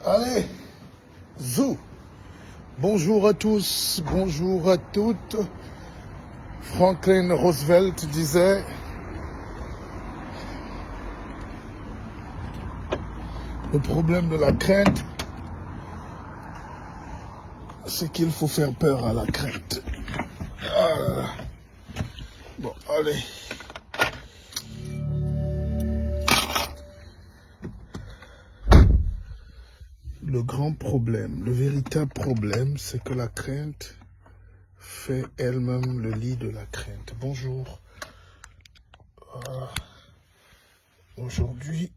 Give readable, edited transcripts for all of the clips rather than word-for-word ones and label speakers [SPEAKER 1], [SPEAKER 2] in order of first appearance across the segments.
[SPEAKER 1] Allez, zou. Bonjour à tous, bonjour à toutes. Franklin Roosevelt disait: le problème de la crainte, c'est qu'il faut faire peur à la crainte. Ah là là. Bon, allez. Le grand problème, le véritable problème, c'est que la crainte fait elle-même le lit de la crainte. Bonjour. Aujourd'hui,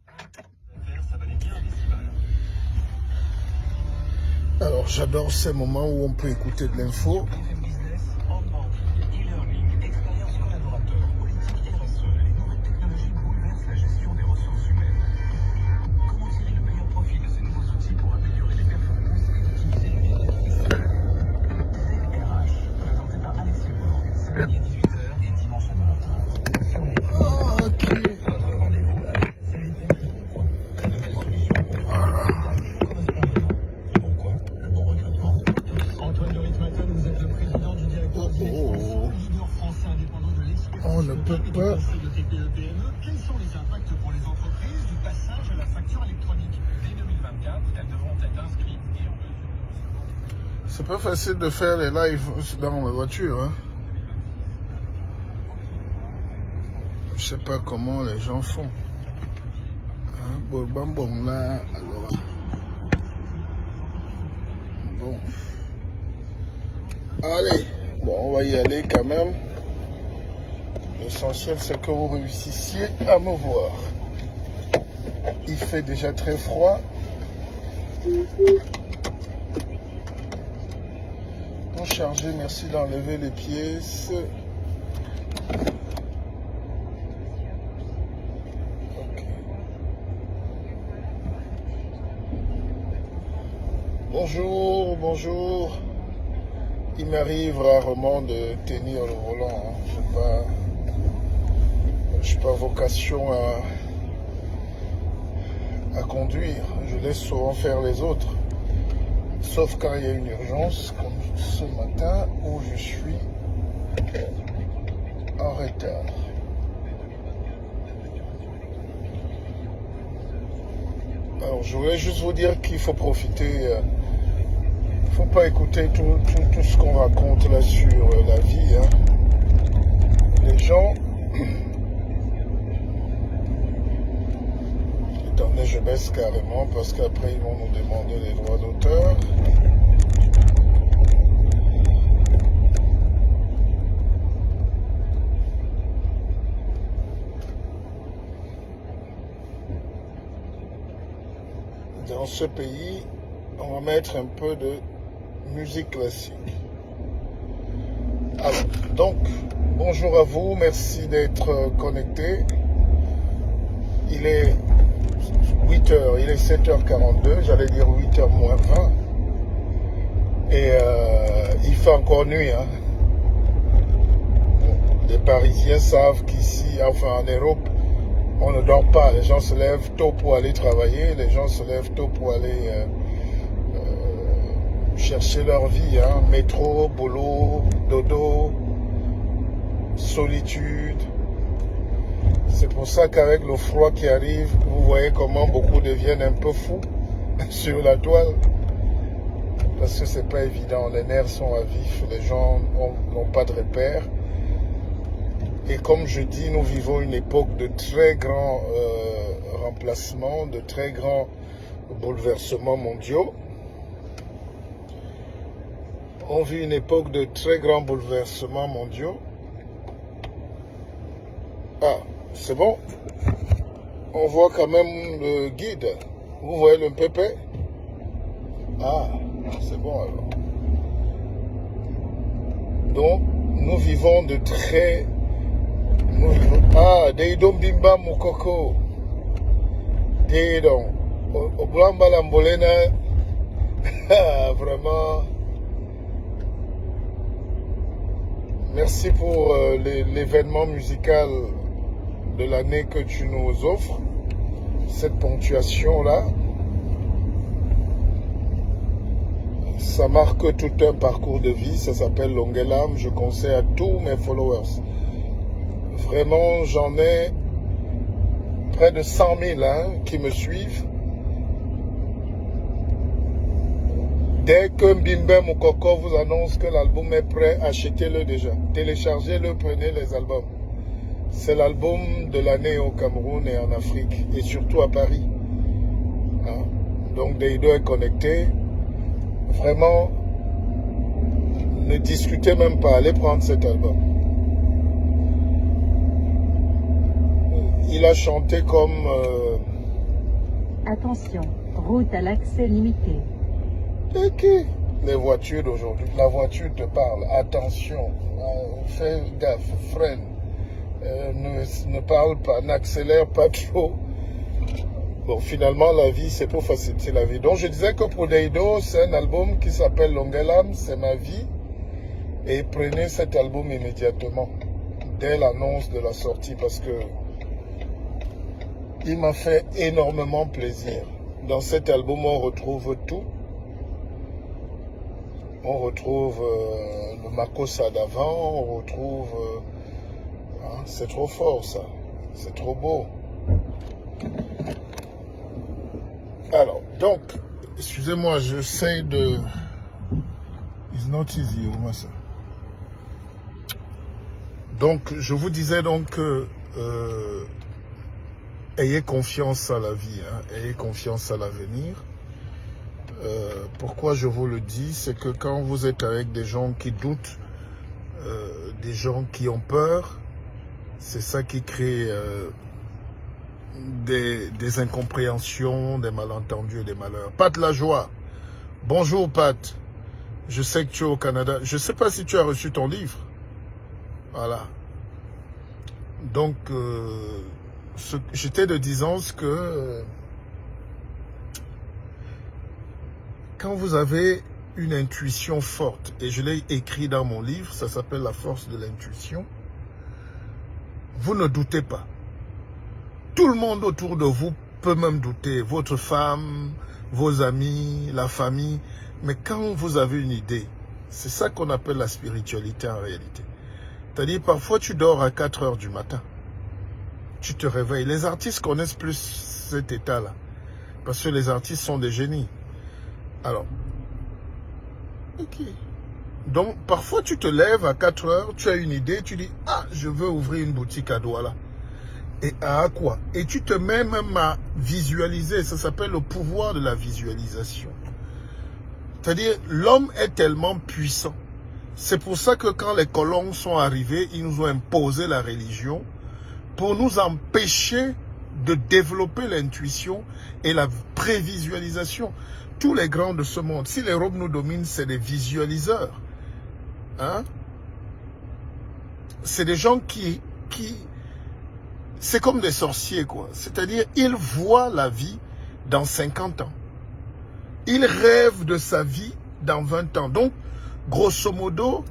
[SPEAKER 1] alors j'adore ces moments où on peut écouter de l'info. On ne peut pas.
[SPEAKER 2] Quels sont les impacts pour les entreprises du passage à la facture électronique? Dès 2024, elles devront être inscrites et en mesure.
[SPEAKER 1] C'est pas facile de faire les lives dans la voiture. Hein. Je sais pas comment les gens font. Hein? Bon, là, alors. Bon. Allez, bon, on va y aller quand même. L'essentiel, c'est que vous réussissiez à me voir. Il fait déjà très froid. Pour charger, merci d'enlever les pièces. Okay. Bonjour, bonjour. Il m'arrive rarement de tenir le volant. Hein. Je n'ai pas vocation à conduire. Je laisse souvent faire les autres. Sauf quand il y a une urgence, comme ce matin, où je suis en retard. Alors, je voulais juste vous dire qu'il faut profiter. Il ne faut pas écouter tout ce qu'on raconte là sur la vie. Hein. Les gens... Attendez, je baisse carrément parce qu'après ils vont nous demander les droits d'auteur. Dans ce pays, on va mettre un peu de musique classique. Alors, donc, bonjour à vous, merci d'être connectés. Il est 8h, il est 7h42, j'allais dire 8h moins 20. Et il fait encore nuit. Hein. Les Parisiens savent qu'ici, enfin en Europe, on ne dort pas. Les gens se lèvent tôt pour aller travailler, les gens se lèvent tôt pour aller chercher leur vie. Hein. Métro, boulot, dodo, solitude. C'est pour ça qu'avec le froid qui arrive, vous voyez comment beaucoup deviennent un peu fous sur la toile. Parce que c'est pas évident, les nerfs sont à vif, les gens n'ont pas de repères. Et comme je dis, nous vivons une époque de très grands remplacements, de très grands bouleversements mondiaux. On vit une époque de très grands bouleversements mondiaux. Ah, c'est bon. On voit quand même le guide. Vous voyez le pépé? Ah, c'est bon alors. Donc, nous vivons de très... Ah, Deidon Bimba Mukoko. Deidon. Oblamba Lambolena. Vraiment. Merci pour l'événement musical de l'année que tu nous offres. cette ponctuation-là, ça marque tout un parcours de vie, ça s'appelle Longue Lame, je conseille à tous mes followers. Vraiment, j'en ai près de 100 000 qui me suivent. Dès que Mbimbe Moukoko vous annonce que l'album est prêt, achetez-le déjà. Téléchargez-le, prenez les albums. C'est l'album de l'année au Cameroun et en Afrique, et surtout à Paris. Hein? Donc Deido est connecté. Vraiment, ne discutez même pas, allez prendre cet album. Il a chanté comme...
[SPEAKER 3] Attention, route à l'accès limité.
[SPEAKER 1] Okay. Les voitures d'aujourd'hui, la voiture te parle, attention, fais gaffe, freine, ne parle pas, n'accélère pas trop. Bon, finalement, la vie, c'est pour faciliter la vie. Donc, je disais que pour Deido, c'est un album qui s'appelle Longue Lame, c'est ma vie. Et prenez cet album immédiatement, dès l'annonce de la sortie, parce que il m'a fait énormément plaisir. Dans cet album, on retrouve tout. On retrouve le Makossa d'avant, on retrouve... c'est trop fort ça, c'est trop beau. Alors, donc, excusez-moi, j'essaie de... It's not easy, au moins ça. Donc, je vous disais donc que... ayez confiance à la vie, ayez confiance à l'avenir. Pourquoi je vous le dis, c'est que quand vous êtes avec des gens qui doutent, des gens qui ont peur, c'est ça qui crée des incompréhensions, des malentendus et des malheurs. Pat Lajoie, bonjour Pat, je sais que tu es au Canada, je ne sais pas si tu as reçu ton livre, voilà. Donc, j'étais de disance que... quand vous avez une intuition forte, et je l'ai écrit dans mon livre, ça s'appelle La force de l'intuition, vous ne doutez pas. Tout le monde autour de vous peut même douter, votre femme, vos amis, la famille, mais quand vous avez une idée, c'est ça qu'on appelle la spiritualité en réalité. C'est-à-dire, parfois tu dors à 4 heures du matin, tu te réveilles. Les artistes connaissent plus cet état-là, parce que les artistes sont des génies. Alors, ok. Donc, parfois, tu te lèves à 4 heures, tu as une idée, tu dis, ah, je veux ouvrir une boutique à Douala. Et à quoi? Et tu te mets même à visualiser, ça s'appelle le pouvoir de la visualisation. C'est-à-dire, l'homme est tellement puissant. C'est pour ça que quand les colons sont arrivés, ils nous ont imposé la religion pour nous empêcher de développer l'intuition et la prévisualisation. Tous les grands de ce monde, si l'Europe nous domine, c'est des visualiseurs. Hein? C'est des gens qui c'est comme des sorciers, quoi. C'est-à-dire, ils voient la vie dans 50 ans. Ils rêvent de sa vie dans 20 ans. Donc, grosso modo,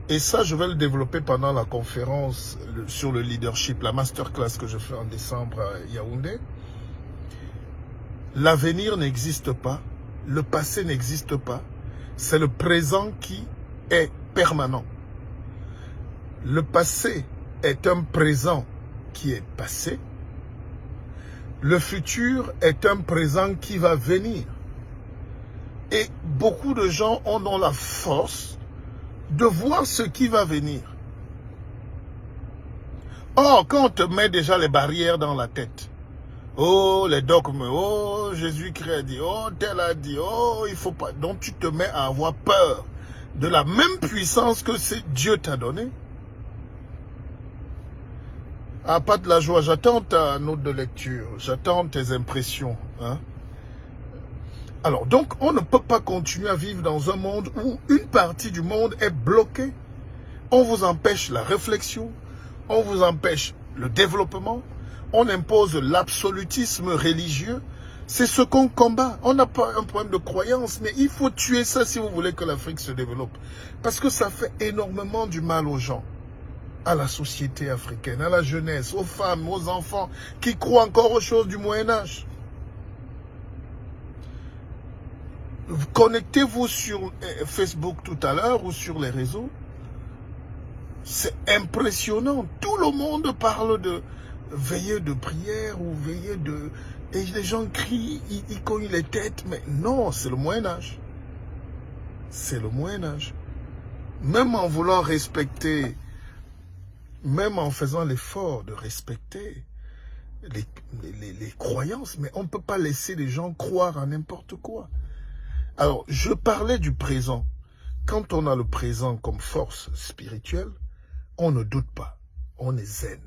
[SPEAKER 1] et ça, je vais le développer pendant la conférence sur le leadership, la masterclass que je fais en décembre à Yaoundé. L'avenir n'existe pas, le passé n'existe pas, c'est le présent qui est permanent. Le passé est un présent qui est passé, le futur est un présent qui va venir. Et beaucoup de gens ont la force de voir ce qui va venir. Or, quand on te met déjà les barrières dans la tête, oh, les dogmes, oh, Jésus-Christ a dit, oh, tel a dit, oh, il faut pas. Donc, tu te mets à avoir peur de la même puissance que Dieu t'a donnée. Ah, pas de la joie, j'attends ta note de lecture, j'attends tes impressions. Hein? Alors, donc, on ne peut pas continuer à vivre dans un monde où une partie du monde est bloquée. On vous empêche la réflexion, on vous empêche le développement, on impose l'absolutisme religieux. C'est ce qu'on combat. On n'a pas un problème de croyance, mais il faut tuer ça si vous voulez que l'Afrique se développe. Parce que ça fait énormément du mal aux gens. à la société africaine, à la jeunesse, aux femmes, aux enfants qui croient encore aux choses du Moyen-Âge. Connectez-vous sur Facebook tout à l'heure ou sur les réseaux. C'est impressionnant. Tout le monde parle de veillée de prière ou veillée de... Et les gens crient, ils cognent les têtes. Mais non, c'est le Moyen-Âge. C'est le Moyen-Âge. Même en voulant respecter, même en faisant l'effort de respecter les croyances, mais on ne peut pas laisser les gens croire à n'importe quoi. Alors, je parlais du présent. Quand on a le présent comme force spirituelle, on ne doute pas. On est zen.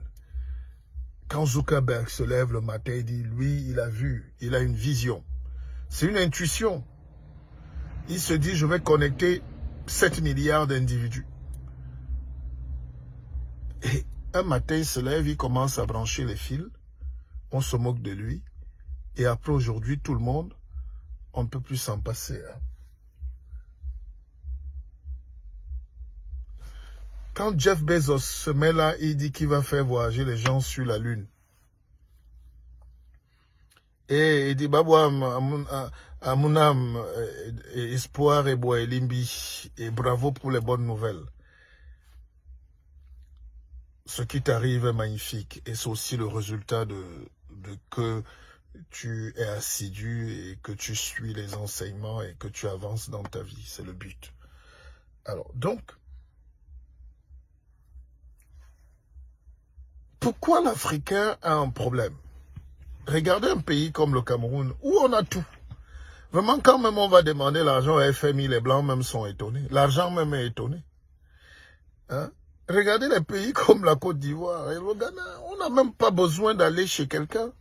[SPEAKER 1] Quand Zuckerberg se lève le matin, il dit, lui, il a vu, il a une vision. C'est une intuition. Il se dit, je vais connecter 7 milliards d'individus. Et un matin, il se lève, il commence à brancher les fils. On se moque de lui. Et après, aujourd'hui, tout le monde, on ne peut plus s'en passer. Hein. Quand Jeff Bezos se met là, il dit qu'il va faire voyager les gens sur la Lune. Et il dit, Babouam, à mon âme, espoir et bois et limbi, et bravo pour les bonnes nouvelles. Ce qui t'arrive est magnifique, et c'est aussi le résultat de que tu es assidu et que tu suis les enseignements et que tu avances dans ta vie. C'est le but. Alors, donc, pourquoi l'Africain a un problème? Regardez un pays comme le Cameroun, où on a tout. Vraiment, quand même on va demander l'argent au FMI, les Blancs même sont étonnés. L'argent même est étonné. Hein? Regardez les pays comme la Côte d'Ivoire et le Ghana. On n'a même pas besoin d'aller chez quelqu'un.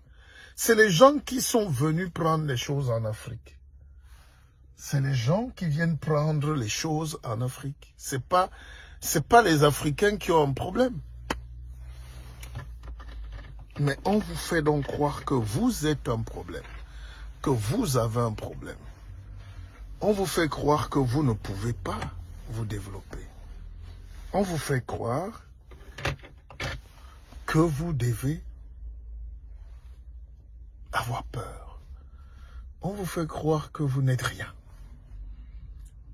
[SPEAKER 1] C'est les gens qui sont venus prendre les choses en Afrique. C'est les gens qui viennent prendre les choses en Afrique. C'est pas les Africains qui ont un problème. Mais on vous fait donc croire que vous êtes un problème, que vous avez un problème. On vous fait croire que vous ne pouvez pas vous développer. On vous fait croire que vous devez avoir peur. On vous fait croire que vous n'êtes rien.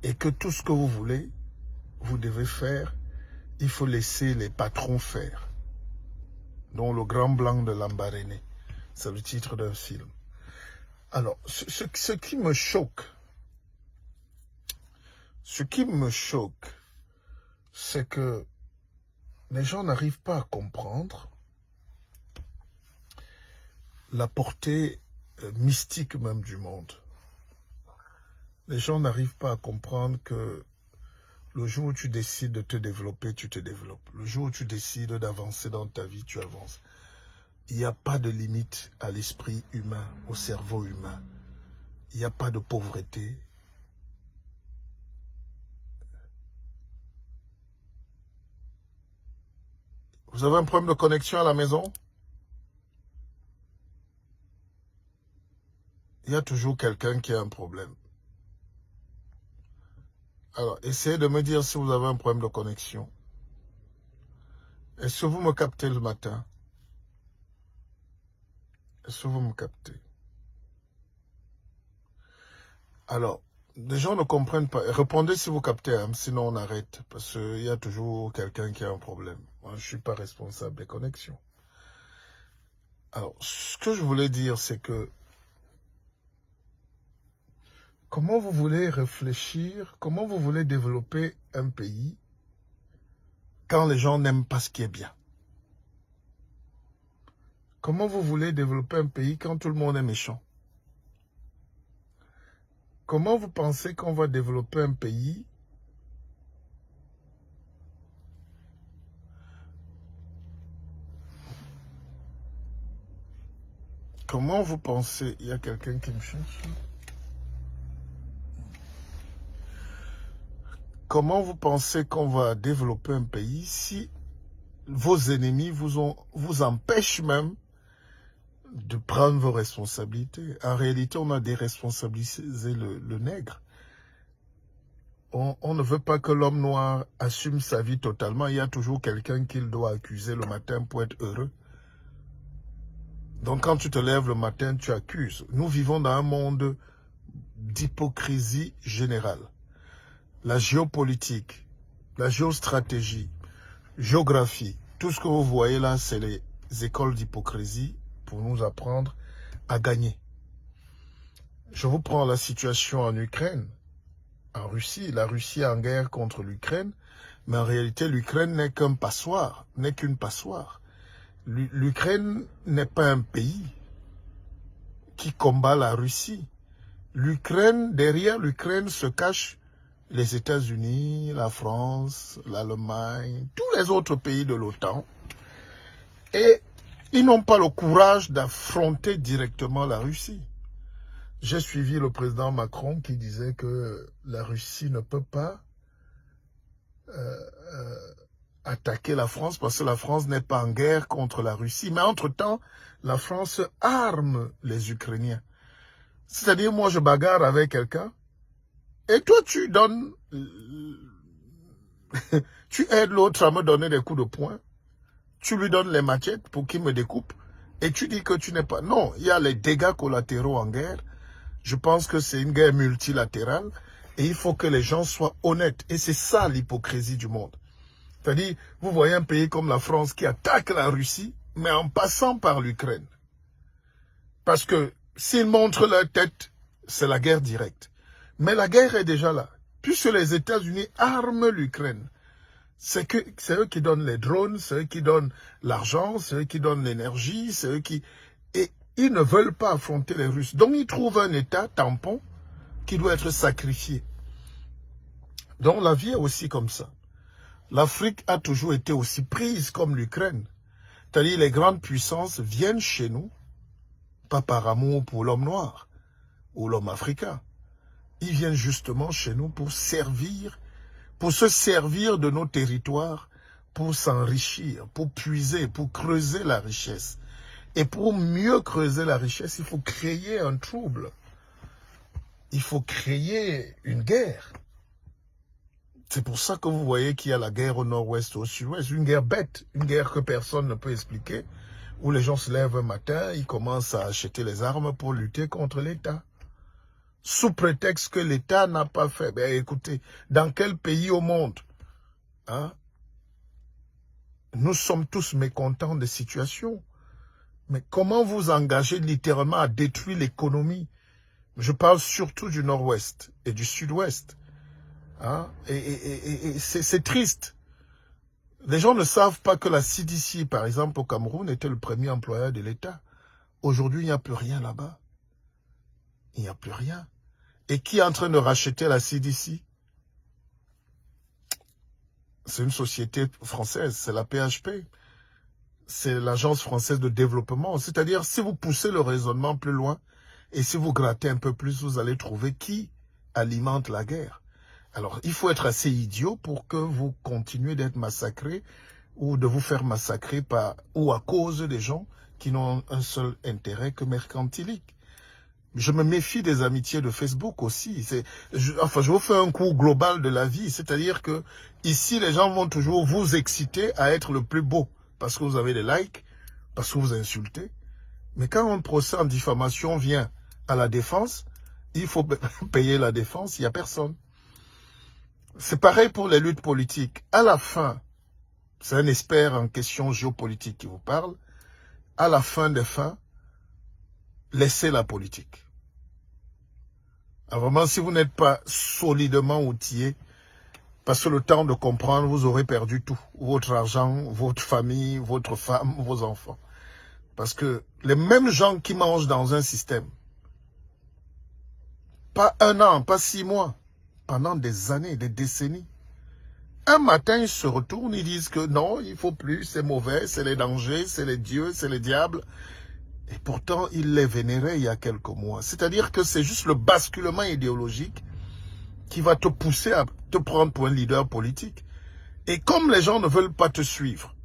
[SPEAKER 1] Et que tout ce que vous voulez, vous devez faire, il faut laisser les patrons faire. Dont le grand blanc de Lambaréné. C'est le titre d'un film. Alors, ce qui me choque, c'est que les gens n'arrivent pas à comprendre la portée mystique même du monde. Les gens n'arrivent pas à comprendre que le jour où tu décides de te développer, tu te développes. Le jour où tu décides d'avancer dans ta vie, tu avances. Il n'y a pas de limite à l'esprit humain, au cerveau humain. Il n'y a pas de pauvreté. Vous avez un problème de connexion à la maison? Il y a toujours quelqu'un qui a un problème. Alors, essayez de me dire si vous avez un problème de connexion. Est-ce que vous me captez le matin? Est-ce que vous me captez? Alors, les gens ne comprennent pas. Répondez si vous captez, hein, sinon on arrête. Parce qu'il y a toujours quelqu'un qui a un problème. Moi, je ne suis pas responsable des connexions. Alors, ce que je voulais dire, c'est que comment vous voulez réfléchir, comment vous voulez développer un pays quand les gens n'aiment pas ce qui est bien? Comment vous voulez développer un pays quand tout le monde est méchant? Comment vous pensez qu'on va développer un pays Comment vous pensez... Il y a quelqu'un qui me cherche. Comment vous pensez qu'on va développer un pays si vos ennemis vous empêchent même de prendre vos responsabilités? En réalité, on a déresponsabilisé le nègre. on ne veut pas que l'homme noir assume sa vie totalement. Il y a toujours quelqu'un qu'il doit accuser le matin pour être heureux. Donc quand tu te lèves le matin, tu accuses. Nous vivons dans un monde d'hypocrisie générale. La géopolitique, la géostratégie, géographie, tout ce que vous voyez là, c'est les écoles d'hypocrisie pour nous apprendre à gagner. Je vous prends la situation en Ukraine, en Russie. La Russie est en guerre contre l'Ukraine, mais en réalité, l'Ukraine n'est qu'un passoire, n'est qu'une passoire. L'Ukraine n'est pas un pays qui combat la Russie. L'Ukraine, derrière l'Ukraine se cachent les États-Unis, la France, l'Allemagne, tous les autres pays de l'OTAN. Et ils n'ont pas le courage d'affronter directement la Russie. J'ai suivi le président Macron qui disait que la Russie ne peut pas attaquer la France parce que la France n'est pas en guerre contre la Russie. Mais entre-temps, la France arme les Ukrainiens. C'est-à-dire, moi, je bagarre avec quelqu'un et toi, tu donnes... tu aides l'autre à me donner des coups de poing. Tu lui donnes les machettes pour qu'il me découpe. Et tu dis que tu n'es pas... Non, il y a les dégâts collatéraux en guerre. Je pense que c'est une guerre multilatérale. Et il faut que les gens soient honnêtes. Et c'est ça l'hypocrisie du monde. C'est-à-dire, vous voyez un pays comme la France qui attaque la Russie, mais en passant par l'Ukraine. Parce que s'ils montrent leur tête, c'est la guerre directe. Mais la guerre est déjà là. Puisque les États-Unis arment l'Ukraine. C'est eux qui donnent les drones, c'est eux qui donnent l'argent, c'est eux qui donnent l'énergie, c'est eux qui... Et ils ne veulent pas affronter les Russes. Donc ils trouvent un État tampon qui doit être sacrifié. Donc la vie est aussi comme ça. L'Afrique a toujours été aussi prise comme l'Ukraine. C'est-à-dire les grandes puissances viennent chez nous, pas par amour pour l'homme noir ou l'homme africain. Ils viennent justement chez nous pour servir, pour se servir de nos territoires, pour s'enrichir, pour puiser, pour creuser la richesse. Et pour mieux creuser la richesse, il faut créer un trouble. Il faut créer une guerre. C'est pour ça que vous voyez qu'il y a la guerre au nord-ouest, au sud-ouest, une guerre bête, une guerre que personne ne peut expliquer, où les gens se lèvent un matin, ils commencent à acheter les armes pour lutter contre l'État. Sous prétexte que l'État n'a pas fait. Ben écoutez, dans quel pays au monde nous sommes tous mécontents des situations. Mais comment vous engagez littéralement à détruire l'économie? Je parle surtout du nord-ouest et du sud-ouest. Et c'est triste. Les gens ne savent pas que la CDC, par exemple, au Cameroun, était le premier employeur de l'État. Aujourd'hui, il n'y a plus rien là-bas. Il n'y a plus rien. Et qui est en train de racheter la CDC? C'est une société française, c'est la PHP. C'est l'Agence française de développement. C'est-à-dire, si vous poussez le raisonnement plus loin, et si vous grattez un peu plus, vous allez trouver qui alimente la guerre. Alors, il faut être assez idiot pour que vous continuez d'être massacrés ou de vous faire massacrer par ou à cause des gens qui n'ont un seul intérêt que mercantilique. Je me méfie des amitiés de Facebook aussi. Je vous fais un cours global de la vie. C'est-à-dire que ici, les gens vont toujours vous exciter à être le plus beau. Parce que vous avez des likes, parce que vous insultez. Mais quand un procès en diffamation vient à la défense, il faut payer la défense, il n'y a personne. C'est pareil pour les luttes politiques. À la fin, c'est un expert en questions géopolitiques qui vous parle, à la fin des fins, laissez la politique. Alors vraiment, si vous n'êtes pas solidement outillé, parce que le temps de comprendre, vous aurez perdu tout. Votre argent, votre famille, votre femme, vos enfants. Parce que les mêmes gens qui mangent dans un système, pas 1 an, pas 6 mois, pendant des années, des décennies, un matin, ils se retournent, ils disent que non, il ne faut plus, c'est mauvais, c'est les dangers, c'est les dieux, c'est les diables. Et pourtant, ils les vénéraient il y a quelques mois. C'est-à-dire que c'est juste le basculement idéologique qui va te pousser à te prendre pour un leader politique. Et comme les gens ne veulent pas te suivre,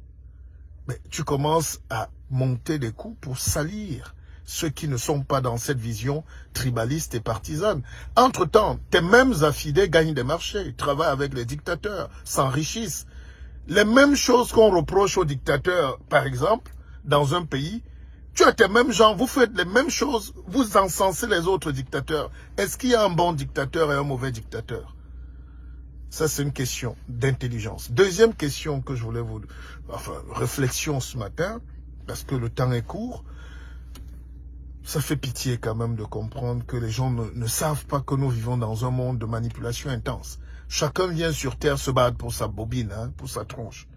[SPEAKER 1] mais tu commences à monter des coups pour salir ceux qui ne sont pas dans cette vision tribaliste et partisane. Entre-temps, tes mêmes affidés gagnent des marchés, travaillent avec les dictateurs, s'enrichissent. Les mêmes choses qu'on reproche aux dictateurs, par exemple, dans un pays, tu as tes mêmes gens, vous faites les mêmes choses, vous encensez les autres dictateurs. Est-ce qu'il y a un bon dictateur et un mauvais dictateur? Ça, c'est une question d'intelligence. Deuxième question que je voulais vous... Enfin, réflexion ce matin, parce que le temps est court. Ça fait pitié quand même de comprendre que les gens ne savent pas que nous vivons dans un monde de manipulation intense. Chacun vient sur Terre se battre pour sa bobine, hein, pour sa tronche.